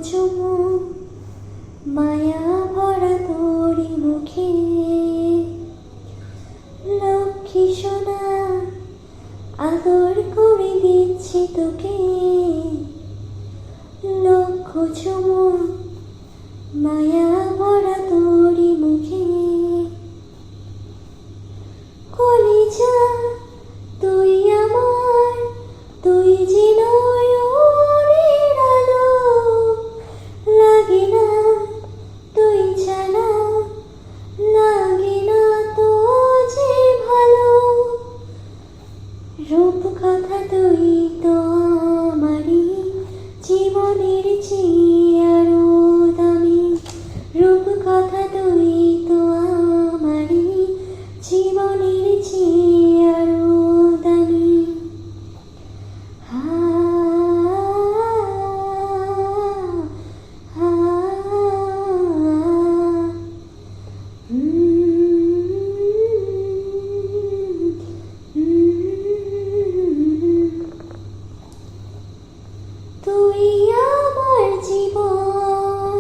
চুমুক মায়া ভরা তোরি মুখে। লক্ষ্মী সোনা আদর করে দিচ্ছি তোকে, লক্ষ চুমুক মায়া ভরা তোরি মুখে। কলিজা তুই আমার, তুই যে নয়নের আলো, লাগে না তুই ছাড়া, লাগে না তো যে ভালো। রূপ কথা তুই তো আমারই জীবনের চেয়ে আরো দামি। রূপ কথা তুই তো আমারই জীবনের চেয়ে আরো দামি। তুই আমার জীবন,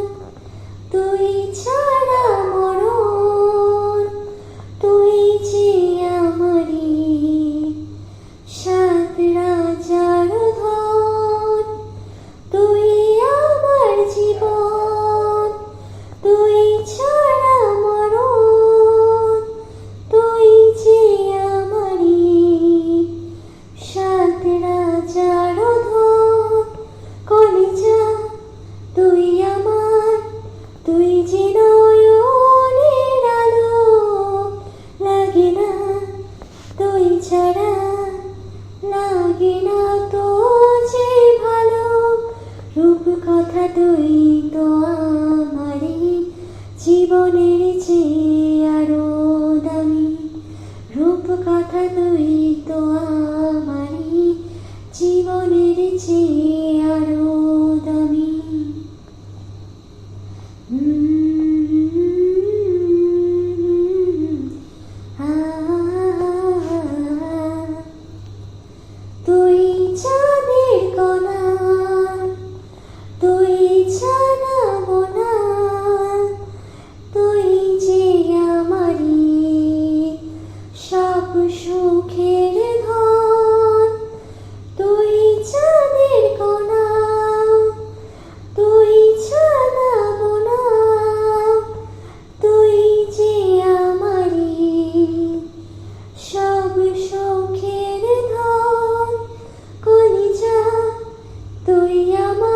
তুই ছাড়া মরণ, তুই যে আমারই সাত রাজার ধন। তুই আমার জীবন, তুই ছাড়া মরণ, তুই যে আমারই সাত রাজার ধন। কলিজা তুই আমার, তুই যে নয়নের আলো, লাগে না তুই ছাড়া, লাগে না তো যে ভালো। রূপ কথা তুই তো আমারই জীবনের চেয়ে আরো দামি। রূপ কথা তুই তো আমারই জীবনের চেয়ে আরো দামি। তুই চাঁদের কণা, তুই জানাবো না, তুই যে আমারই সব সুখের ধন। তুই চাঁদের কণা, তুই জানাবো না, তুই যে আমারই সব সুখের ধন। কলিজা তুই আমার।